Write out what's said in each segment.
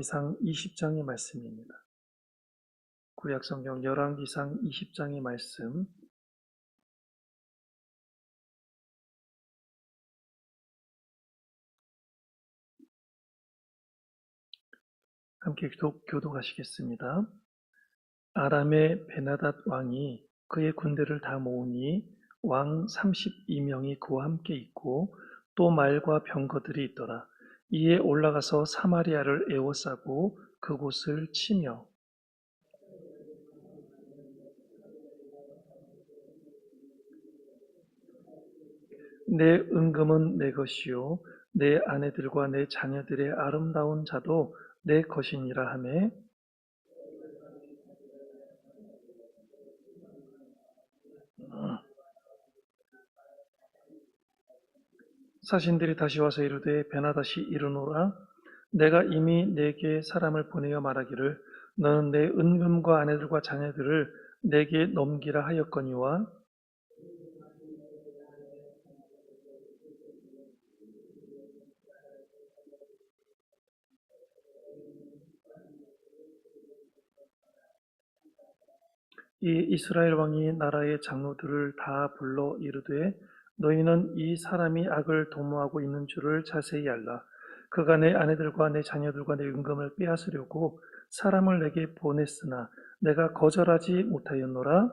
열왕기상 20장의 말씀입니다. 구약성경 열왕기상 20장의 말씀, 함께 교독하시겠습니다. 아람의 베나닷 왕이 그의 군대를 다 모으니 왕 32명이 그와 함께 있고 또 말과 병거들이 있더라. 이에 올라가서 사마리아를 에워싸고 그곳을 치며 내 은금은 내 것이요 내 아내들과 내 자녀들의 아름다운 자도 내 것이니라 하매 사신들이 다시 와서 이르되 베나닷이 이르노라 내가 이미 내게 사람을 보내어 말하기를 너는 내 은금과 아내들과 자녀들을 내게 넘기라 하였거니와 이 이스라엘 왕이 나라의 장로들을 다 불러 이르되 너희는 이 사람이 악을 도모하고 있는 줄을 자세히 알라. 그가 내 아내들과 내 자녀들과 내 은금을 빼앗으려고 사람을 내게 보냈으나 내가 거절하지 못하였노라.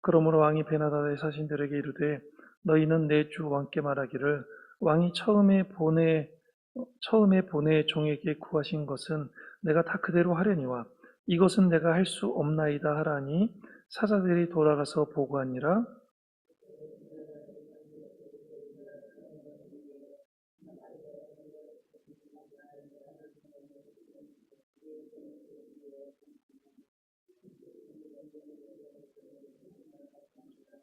그러므로 왕이 베나다의 사신들에게 이르되 너희는 내 주 왕께 말하기를 왕이 처음에 보내 종에게 구하신 것은 내가 다 그대로 하려니와 이것은 내가 할 수 없나이다 하라니 사자들이 돌아가서 보고하니라.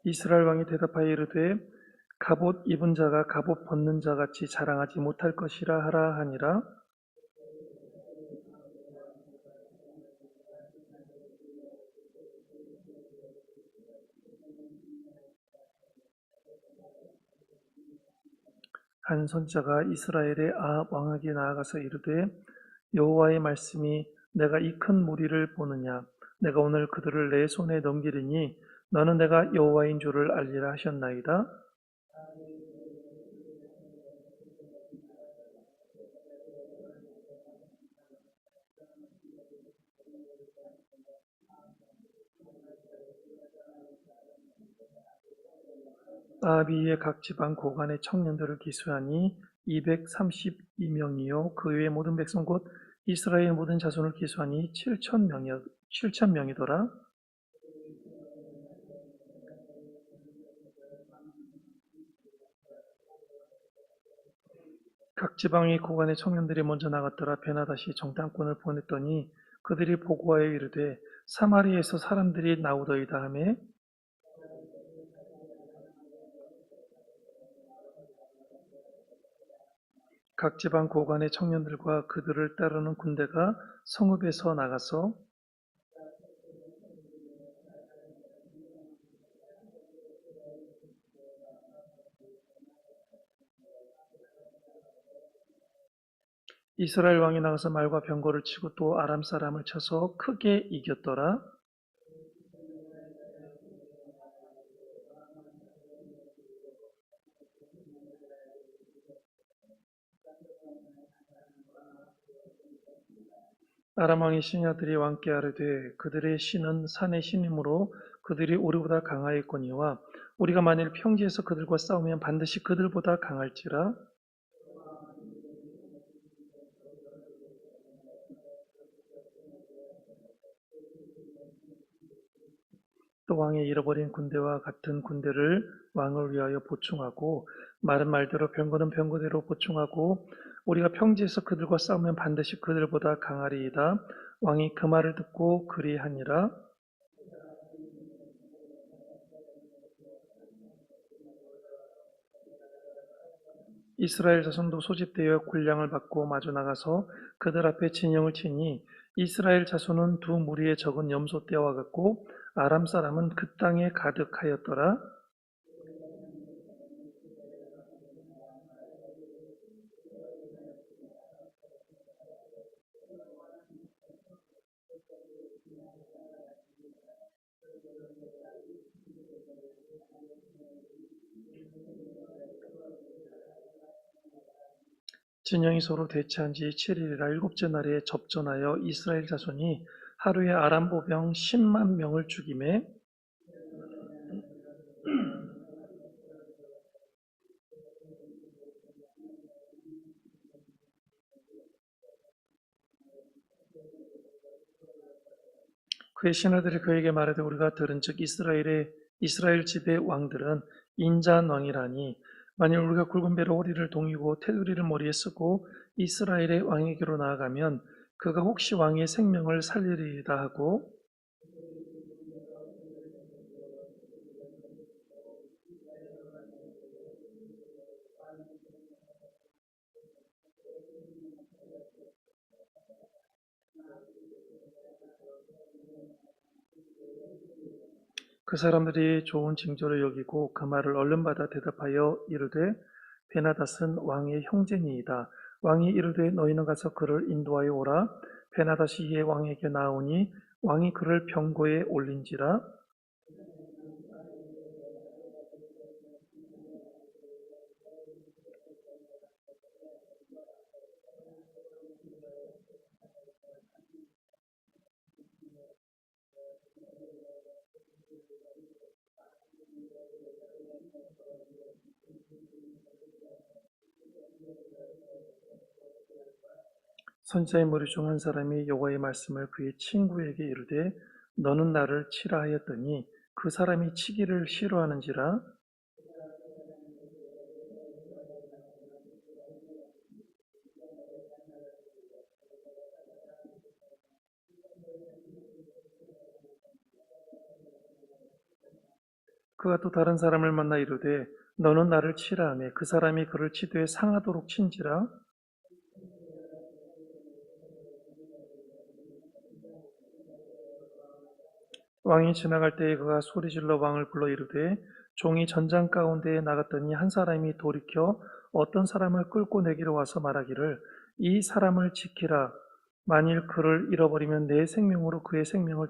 이스라엘 왕이 대답하여 이르되 갑옷 입은 자가 갑옷 벗는 자 같이 자랑하지 못할 것이라 하라 하니라. 한 선자가 이스라엘의 아합 왕에게 나아가서 이르되 여호와의 말씀이 내가 이 큰 무리를 보느냐 내가 오늘 그들을 내 손에 넘기리니 너는 내가 여호와인 줄을 알리라 하셨나이다. 아비의 각 지방 고관의 청년들을 기수하니 232명이요 그 외의 모든 백성 곧 이스라엘 모든 자손을 기수하니 7천 명이더라. 각 지방의 고관의 청년들이 먼저 나갔더라. 베나닷이 정탐꾼을 보냈더니 그들이 보고하여 이르되 사마리아에서 사람들이 나오더이다 하매 각 지방 고관의 청년들과 그들을 따르는 군대가 성읍에서 나가서 이스라엘 왕이 나가서 말과 병거를 치고 또 아람 사람을 쳐서 크게 이겼더라. 아람 왕의 신하들이 왕께 아뢰되 그들의 신은 산의 신이므로 그들이 우리보다 강하였거니와 우리가 만일 평지에서 그들과 싸우면 반드시 그들보다 강할지라. 또 왕의 잃어버린 군대와 같은 군대를 왕을 위하여 보충하고 말은 말대로 병거는 병거대로 보충하고 우리가 평지에서 그들과 싸우면 반드시 그들보다 강하리이다. 왕이 그 말을 듣고 그리하니라. 이스라엘 자손도 소집되어 군량을 받고 마주 나가서 그들 앞에 진영을 치니 이스라엘 자손은 두 무리의 적은 염소 떼와 같고 아람 사람은 그 땅에 가득하였더라. 진영이 서로 대치한 지 7일이라 일곱째 날에 접전하여 이스라엘 자손이 하루에 아람 보병 10만 명을 죽이매 그의 신하들이 그에게 말하되 우리가 들은즉 이스라엘 집의 왕들은 인자왕이라니 만일 우리가 굵은 배로 허리를 동이고 테두리를 머리에 쓰고 이스라엘의 왕에게로 나아가면 그가 혹시 왕의 생명을 살리리이다 하고 그 사람들이 좋은 징조를 여기고 그 말을 얼른 받아 대답하여 이르되 베나닷은 왕의 형제니이다. 왕이 이르되 너희는 가서 그를 인도하여 오라. 베나닷이 이에 왕에게 나오니 왕이 그를 병고에 올린지라. 선지자의 무리 중 한 사람이 여호와의 말씀을 그의 친구에게 이르되 너는 나를 치라 하였더니 그 사람이 치기를 싫어하는지라. 그가 또 다른 사람을 만나 이르되 너는 나를 치라 하매 그 사람이 그를 치되 상하도록 친지라. 왕이 지나갈 때에 그가 소리질러 왕을 불러 이르되 종이 전장 가운데에 나갔더니 한 사람이 돌이켜 어떤 사람을 끌고 내기로 와서 말하기를 이 사람을 지키라. 만일 그를 잃어버리면 내 생명으로 그의 생명을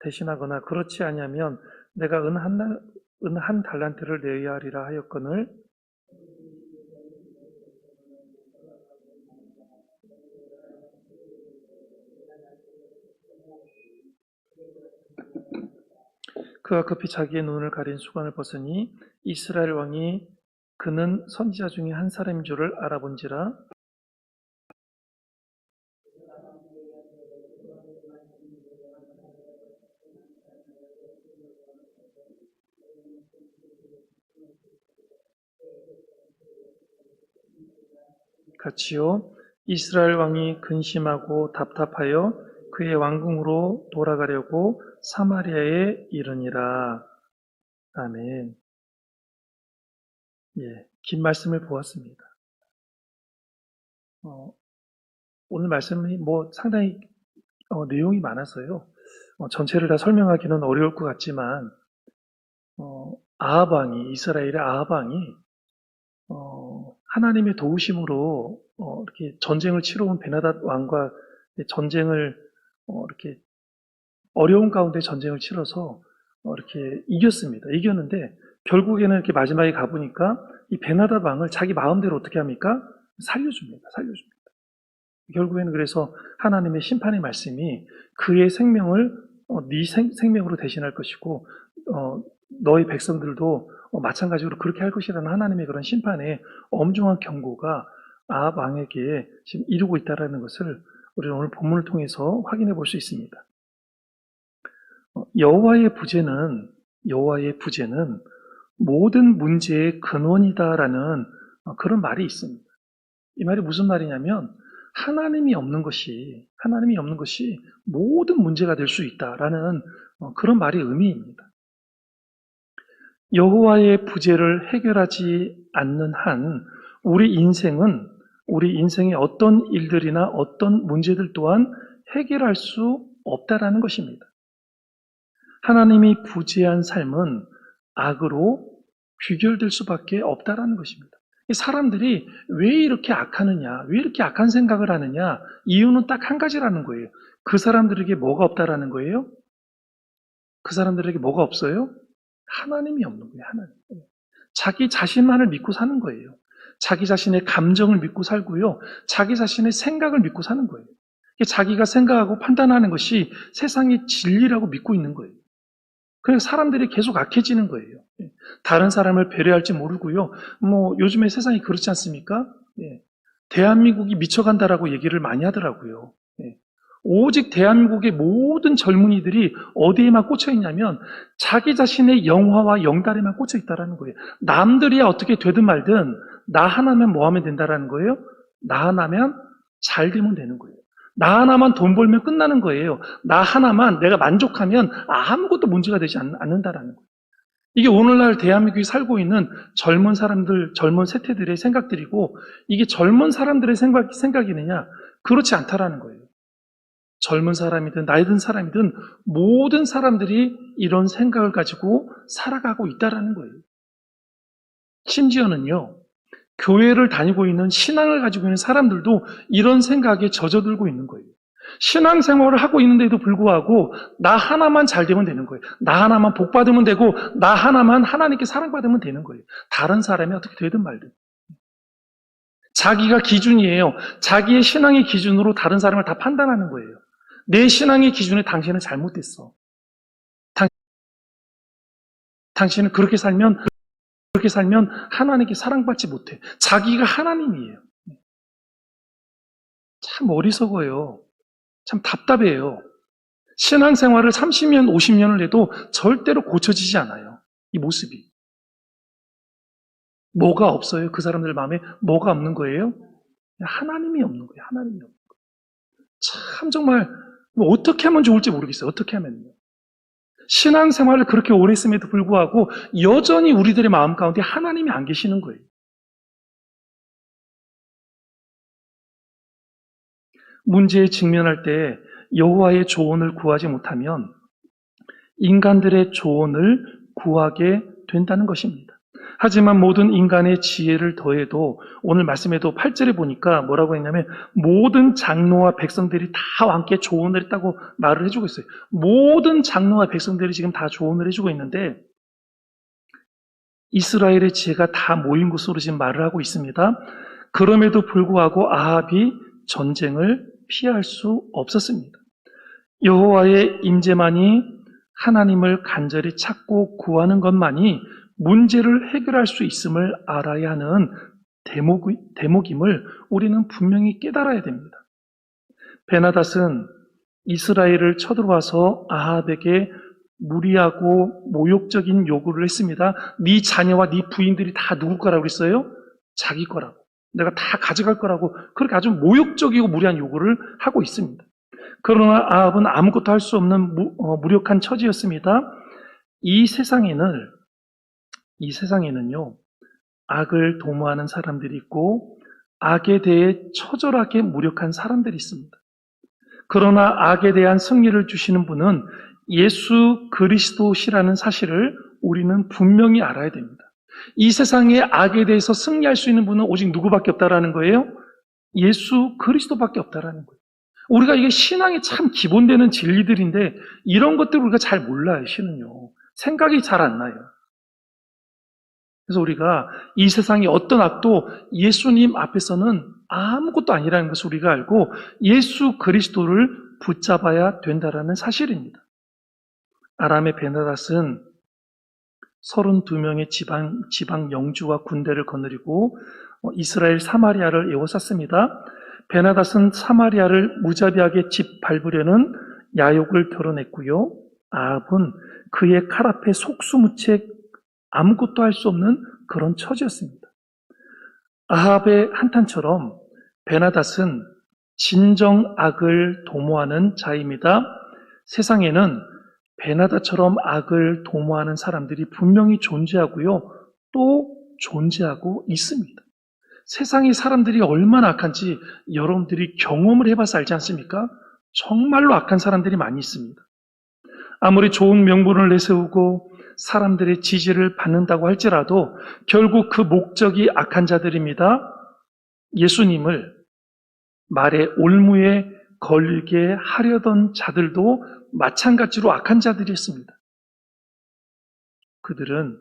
대신하거나 그렇지 아니하면 내가 은 한 달란트를 내야 하리라 하였거늘. 그가 급히 자기의 눈을 가린 수건을 벗으니 이스라엘 왕이 그는 선지자 중에 한 사람인 줄을 알아본지라. 같이요. 이스라엘 왕이 근심하고 답답하여 그의 왕궁으로 돌아가려고 사마리아에 이르니라. 아멘. 예, 긴 말씀을 보았습니다. 오늘 말씀이 상당히 내용이 많아서요. 전체를 다 설명하기는 어려울 것 같지만 아합 왕이 이스라엘의 아합 왕이 하나님의 도우심으로 이렇게 전쟁을 치러 온 베나닷 왕과 전쟁을 이렇게 어려운 가운데 전쟁을 치러서 이렇게 이겼습니다. 이겼는데 결국에는 이렇게 마지막에 가보니까 이 베나닷 왕을 자기 마음대로 어떻게 합니까? 살려줍니다. 결국에는 그래서 하나님의 심판의 말씀이 그의 생명을 네 생명으로 대신할 것이고 너희 백성들도 마찬가지로 그렇게 할 것이라는 하나님의 그런 심판의 엄중한 경고가 아합 왕에게 지금 이루고 있다는 것을 우리는 오늘 본문을 통해서 확인해 볼 수 있습니다. 여호와의 부재는 모든 문제의 근원이다라는 그런 말이 있습니다. 이 말이 무슨 말이냐면 하나님이 없는 것이 모든 문제가 될 수 있다라는 그런 말의 의미입니다. 여호와의 부재를 해결하지 않는 한 우리 인생의 어떤 일들이나 어떤 문제들 또한 해결할 수 없다라는 것입니다. 하나님이 부재한 삶은 악으로 귀결될 수밖에 없다라는 것입니다. 사람들이 왜 이렇게 악하느냐, 왜 이렇게 악한 생각을 하느냐, 이유는 딱 한 가지라는 거예요. 그 사람들에게 뭐가 없다라는 거예요? 그 사람들에게 뭐가 없어요? 하나님이 없는 거예요, 하나님. 자기 자신만을 믿고 사는 거예요. 자기 자신의 감정을 믿고 살고요. 자기 자신의 생각을 믿고 사는 거예요. 자기가 생각하고 판단하는 것이 세상의 진리라고 믿고 있는 거예요. 그래서 사람들이 계속 악해지는 거예요. 다른 사람을 배려할지 모르고요. 요즘에 세상이 그렇지 않습니까? 대한민국이 미쳐간다라고 얘기를 많이 하더라고요. 오직 대한민국의 모든 젊은이들이 어디에만 꽂혀 있냐면 자기 자신의 영화와 영달에만 꽂혀 있다라는 거예요. 남들이야 어떻게 되든 말든 나 하나면 뭐 하면 된다라는 거예요? 나 하나면 잘 되면 되는 거예요. 나 하나만 돈 벌면 끝나는 거예요. 나 하나만 내가 만족하면 아무것도 문제가 되지 않는다라는 거예요. 이게 오늘날 대한민국이 살고 있는 젊은 사람들, 젊은 세대들의 생각들이고 이게 젊은 사람들의 생각이느냐? 그렇지 않다라는 거예요. 젊은 사람이든 나이 든 사람이든 모든 사람들이 이런 생각을 가지고 살아가고 있다라는 거예요. 심지어는요, 교회를 다니고 있는 신앙을 가지고 있는 사람들도 이런 생각에 젖어들고 있는 거예요. 신앙생활을 하고 있는데도 불구하고 나 하나만 잘 되면 되는 거예요. 나 하나만 복 받으면 되고 나 하나만 하나님께 사랑받으면 되는 거예요. 다른 사람이 어떻게 되든 말든. 자기가 기준이에요. 자기의 신앙의 기준으로 다른 사람을 다 판단하는 거예요. 내 신앙의 기준에 당신은 잘못됐어. 당신은 그렇게 살면 하나님께 사랑받지 못해. 자기가 하나님이에요. 참 어리석어요. 참 답답해요. 신앙생활을 30년, 50년을 해도 절대로 고쳐지지 않아요. 이 모습이. 뭐가 없어요? 그 사람들 마음에 뭐가 없는 거예요? 하나님이 없는 거예요. 하나님이 없는 거예요. 참 정말 어떻게 하면 좋을지 모르겠어요. 어떻게 하면요. 신앙생활을 그렇게 오래 했음에도 불구하고 여전히 우리들의 마음 가운데 하나님이 안 계시는 거예요. 문제에 직면할 때 여호와의 조언을 구하지 못하면 인간들의 조언을 구하게 된다는 것입니다. 하지만 모든 인간의 지혜를 더해도 오늘 말씀에도 8절에 보니까 뭐라고 했냐면 모든 장로와 백성들이 다 함께 조언을 했다고 말을 해주고 있어요. 모든 장로와 백성들이 지금 다 조언을 해주고 있는데 이스라엘의 지혜가 다 모인 것으로 지금 말을 하고 있습니다. 그럼에도 불구하고 아합이 전쟁을 피할 수 없었습니다. 여호와의 임재만이 하나님을 간절히 찾고 구하는 것만이 문제를 해결할 수 있음을 알아야 하는 대목임을 우리는 분명히 깨달아야 됩니다. 베나닷은 이스라엘을 쳐들어와서 아합에게 무리하고 모욕적인 요구를 했습니다. 네 자녀와 네 부인들이 다 누구 거라고 그랬어요? 자기 거라고. 내가 다 가져갈 거라고 그렇게 아주 모욕적이고 무리한 요구를 하고 있습니다. 그러나 아합은 아무것도 할 수 없는 무력한 처지였습니다. 이 세상에는요, 악을 도모하는 사람들이 있고 악에 대해 처절하게 무력한 사람들이 있습니다. 그러나 악에 대한 승리를 주시는 분은 예수 그리스도시라는 사실을 우리는 분명히 알아야 됩니다. 이 세상의 악에 대해서 승리할 수 있는 분은 오직 누구밖에 없다라는 거예요? 예수 그리스도밖에 없다라는 거예요. 우리가 이게 신앙의 참 기본되는 진리들인데 이런 것들 우리가 잘 몰라요. 신은요. 생각이 잘 안 나요. 그래서 우리가 이 세상의 어떤 악도 예수님 앞에서는 아무것도 아니라는 것을 우리가 알고 예수 그리스도를 붙잡아야 된다라는 사실입니다. 아람의 베나닷은 32명의 지방 영주와 군대를 거느리고 이스라엘 사마리아를 에워쌌습니다. 베나닷은 사마리아를 무자비하게 짓밟으려는 야욕을 드러냈고요. 아합은 그의 칼 앞에 속수무책 아무것도 할 수 없는 그런 처지였습니다. 아합의 한탄처럼 베나닷은 진정 악을 도모하는 자입니다. 세상에는 베나닷처럼 악을 도모하는 사람들이 분명히 존재하고요. 또 존재하고 있습니다. 세상의 사람들이 얼마나 악한지 여러분들이 경험을 해봐서 알지 않습니까? 정말로 악한 사람들이 많이 있습니다. 아무리 좋은 명분을 내세우고 사람들의 지지를 받는다고 할지라도 결국 그 목적이 악한 자들입니다. 예수님을 말의 올무에 걸게 하려던 자들도 마찬가지로 악한 자들이었습니다. 그들은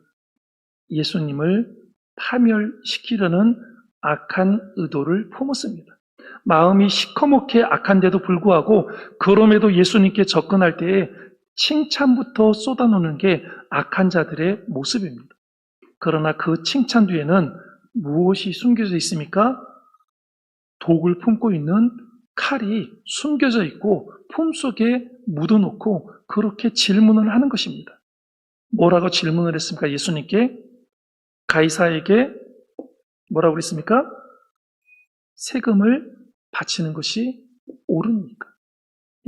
예수님을 파멸시키려는 악한 의도를 품었습니다. 마음이 시커멓게 악한데도 불구하고 그럼에도 예수님께 접근할 때에 칭찬부터 쏟아놓는 게 악한 자들의 모습입니다. 그러나 그 칭찬 뒤에는 무엇이 숨겨져 있습니까? 독을 품고 있는 칼이 숨겨져 있고 품속에 묻어놓고 그렇게 질문을 하는 것입니다. 뭐라고 질문을 했습니까? 예수님께 가이사에게 뭐라고 그랬습니까? 세금을 바치는 것이 옳으니까.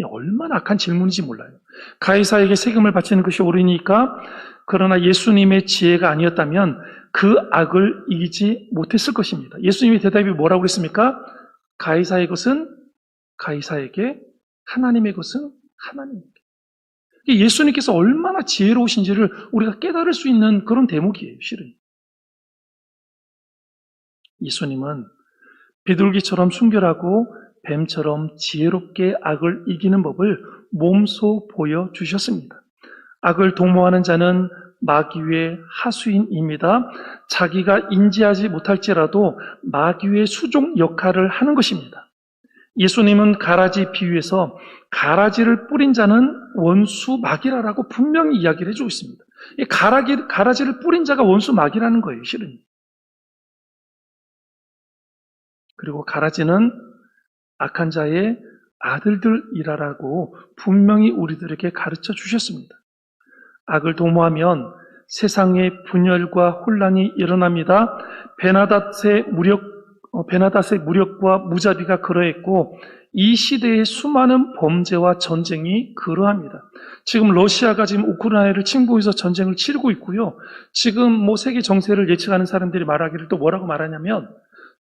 얼마나 악한 질문인지 몰라요. 가이사에게 세금을 바치는 것이 옳으니까. 그러나 예수님의 지혜가 아니었다면 그 악을 이기지 못했을 것입니다. 예수님의 대답이 뭐라고 그랬습니까? 가이사의 것은 가이사에게, 하나님의 것은 하나님에게. 예수님께서 얼마나 지혜로우신지를 우리가 깨달을 수 있는 그런 대목이에요, 실은. 예수님은 비둘기처럼 순결하고 뱀처럼 지혜롭게 악을 이기는 법을 몸소 보여주셨습니다. 악을 도모하는 자는 마귀의 하수인입니다. 자기가 인지하지 못할지라도 마귀의 수종 역할을 하는 것입니다. 예수님은 가라지 비유에서 가라지를 뿌린 자는 원수 마귀라라고 분명히 이야기를 해주고 있습니다. 가라지를 뿌린 자가 원수 마귀라는 거예요, 실은. 그리고 가라지는 악한 자의 아들들이라고 분명히 우리들에게 가르쳐 주셨습니다. 악을 도모하면 세상에 분열과 혼란이 일어납니다. 베나닷의 무력과 무자비가 그러했고 이 시대의 수많은 범죄와 전쟁이 그러합니다. 지금 러시아가 지금 우크라이나를 침공해서 전쟁을 치르고 있고요. 지금 세계 정세를 예측하는 사람들이 말하기를 또 뭐라고 말하냐면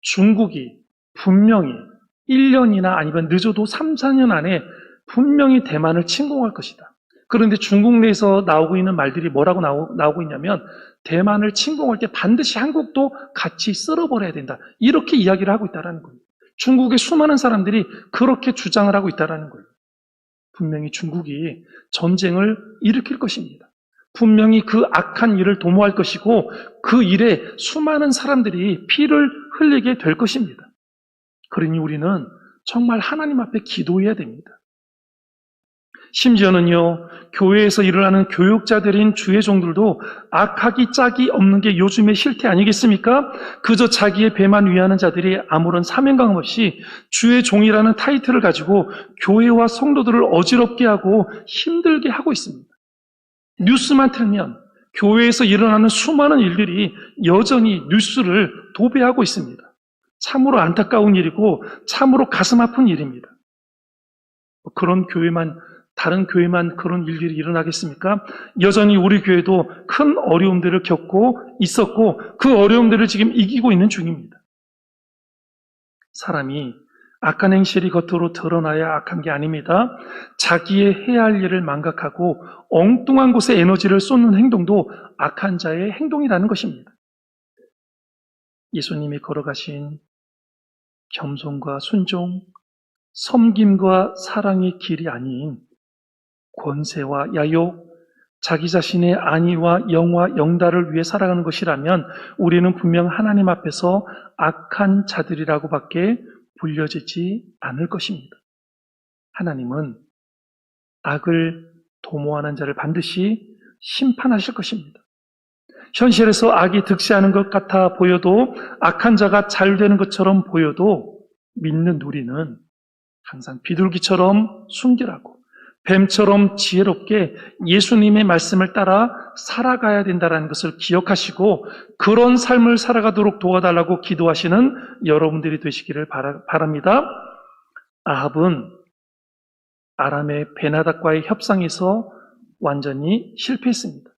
중국이 분명히 1년이나 아니면 늦어도 3, 4년 안에 분명히 대만을 침공할 것이다. 그런데 중국 내에서 나오고 있는 말들이 뭐라고 나오고 있냐면 대만을 침공할 때 반드시 한국도 같이 쓸어버려야 된다. 이렇게 이야기를 하고 있다는 거예요. 중국의 수많은 사람들이 그렇게 주장을 하고 있다는 거예요. 분명히 중국이 전쟁을 일으킬 것입니다. 분명히 그 악한 일을 도모할 것이고 그 일에 수많은 사람들이 피를 흘리게 될 것입니다. 그러니 우리는 정말 하나님 앞에 기도해야 됩니다. 심지어는요, 교회에서 일어나는 교육자들인 주의 종들도 악하기 짝이 없는 게 요즘의 실태 아니겠습니까? 그저 자기의 배만 위하는 자들이 아무런 사명감 없이 주의 종이라는 타이틀을 가지고 교회와 성도들을 어지럽게 하고 힘들게 하고 있습니다. 뉴스만 틀면 교회에서 일어나는 수많은 일들이 여전히 뉴스를 도배하고 있습니다. 참으로 안타까운 일이고 참으로 가슴 아픈 일입니다. 그런 교회만, 다른 교회만 그런 일들이 일어나겠습니까? 여전히 우리 교회도 큰 어려움들을 겪고 있었고 그 어려움들을 지금 이기고 있는 중입니다. 사람이 악한 행실이 겉으로 드러나야 악한 게 아닙니다. 자기의 해야 할 일을 망각하고 엉뚱한 곳에 에너지를 쏟는 행동도 악한 자의 행동이라는 것입니다. 예수님이 걸어가신 겸손과 순종, 섬김과 사랑의 길이 아닌 권세와 야욕, 자기 자신의 안위와 영화, 영달을 위해 살아가는 것이라면 우리는 분명 하나님 앞에서 악한 자들이라고밖에 불려지지 않을 것입니다. 하나님은 악을 도모하는 자를 반드시 심판하실 것입니다. 현실에서 악이 득세하는 것 같아 보여도 악한 자가 잘 되는 것처럼 보여도 믿는 우리는 항상 비둘기처럼 순결하고 뱀처럼 지혜롭게 예수님의 말씀을 따라 살아가야 된다는 것을 기억하시고 그런 삶을 살아가도록 도와달라고 기도하시는 여러분들이 되시기를 바랍니다. 아합은 아람의 베나닷과의 협상에서 완전히 실패했습니다.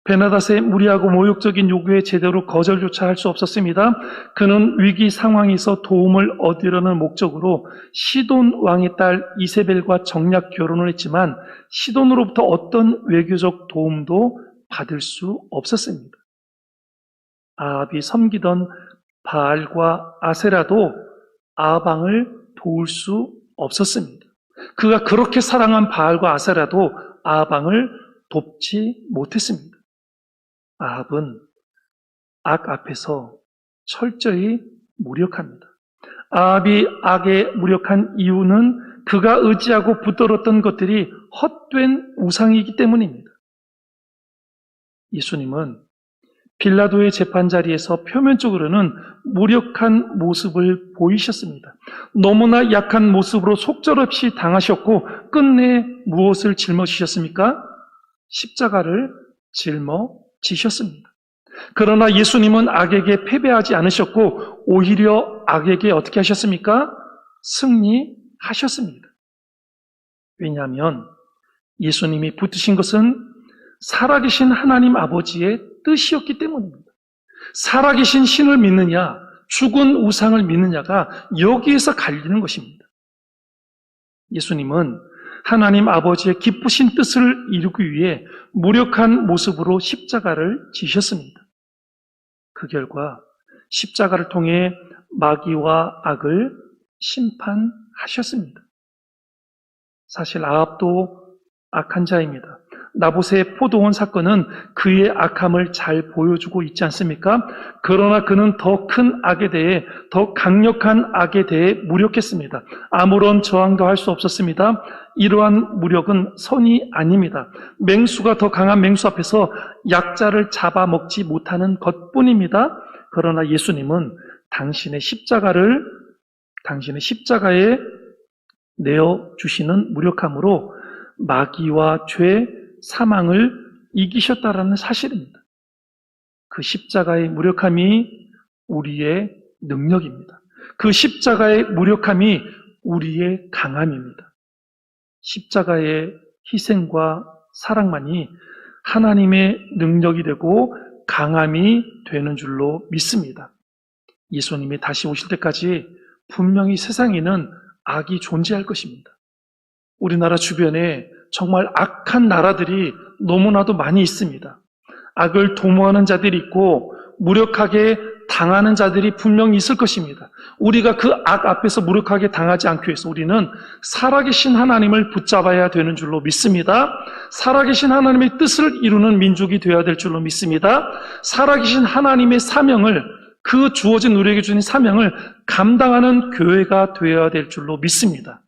베나닷의 무리하고 모욕적인 요구에 제대로 거절조차 할 수 없었습니다. 그는 위기 상황에서 도움을 얻으려는 목적으로 시돈 왕의 딸 이세벨과 정략 결혼을 했지만 시돈으로부터 어떤 외교적 도움도 받을 수 없었습니다. 아합이 섬기던 바알과 아세라도 아방을 도울 수 없었습니다. 그가 그렇게 사랑한 바알과 아세라도 아방을 돕지 못했습니다. 아합은 악 앞에서 철저히 무력합니다. 아합이 악에 무력한 이유는 그가 의지하고 붙들었던 것들이 헛된 우상이기 때문입니다. 예수님은 빌라도의 재판 자리에서 표면적으로는 무력한 모습을 보이셨습니다. 너무나 약한 모습으로 속절없이 당하셨고 끝내 무엇을 짊어지셨습니까? 십자가를 짊어지셨습니다. 그러나 예수님은 악에게 패배하지 않으셨고 오히려 악에게 어떻게 하셨습니까? 승리하셨습니다. 왜냐하면 예수님이 붙으신 것은 살아계신 하나님 아버지의 뜻이었기 때문입니다. 살아계신 신을 믿느냐, 죽은 우상을 믿느냐가 여기에서 갈리는 것입니다. 예수님은 하나님 아버지의 기쁘신 뜻을 이루기 위해 무력한 모습으로 십자가를 지셨습니다. 그 결과 십자가를 통해 마귀와 악을 심판하셨습니다. 사실 아합도 악한 자입니다. 나봇의 포도원 사건은 그의 악함을 잘 보여주고 있지 않습니까? 그러나 그는 더 큰 악에 대해, 더 강력한 악에 대해 무력했습니다. 아무런 저항도 할 수 없었습니다. 이러한 무력은 선이 아닙니다. 맹수가 더 강한 맹수 앞에서 약자를 잡아먹지 못하는 것뿐입니다. 그러나 예수님은 당신의 십자가에 내어주시는 무력함으로 마귀와 죄, 사망을 이기셨다라는 사실입니다. 그 십자가의 무력함이 우리의 능력입니다. 그 십자가의 무력함이 우리의 강함입니다. 십자가의 희생과 사랑만이 하나님의 능력이 되고 강함이 되는 줄로 믿습니다. 예수님이 다시 오실 때까지 분명히 세상에는 악이 존재할 것입니다. 우리나라 주변에 정말 악한 나라들이 너무나도 많이 있습니다. 악을 도모하는 자들이 있고 무력하게 당하는 자들이 분명히 있을 것입니다. 우리가 그 악 앞에서 무력하게 당하지 않기 위해서 우리는 살아계신 하나님을 붙잡아야 되는 줄로 믿습니다. 살아계신 하나님의 뜻을 이루는 민족이 되어야 될 줄로 믿습니다. 살아계신 하나님의 사명을, 그 주어진 우리에게 주신 사명을 감당하는 교회가 되어야 될 줄로 믿습니다.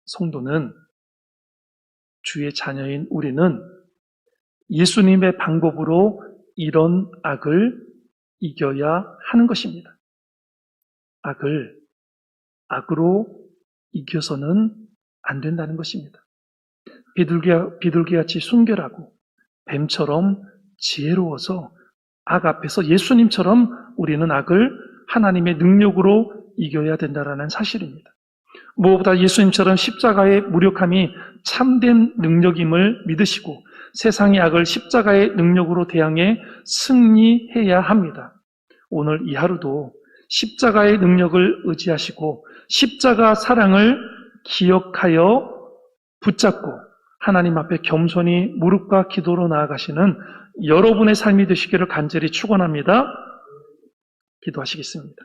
성도는, 주의 자녀인 우리는 예수님의 방법으로 이런 악을 이겨야 하는 것입니다. 악을 악으로 이겨서는 안 된다는 것입니다. 비둘기같이 순결하고 뱀처럼 지혜로워서 악 앞에서 예수님처럼 우리는 악을 하나님의 능력으로 이겨야 된다는 사실입니다. 무엇보다 예수님처럼 십자가의 무력함이 참된 능력임을 믿으시고 세상의 악을 십자가의 능력으로 대항해 승리해야 합니다. 오늘 이 하루도 십자가의 능력을 의지하시고 십자가 사랑을 기억하여 붙잡고 하나님 앞에 겸손히 무릎과 기도로 나아가시는 여러분의 삶이 되시기를 간절히 축원합니다. 기도하시겠습니다.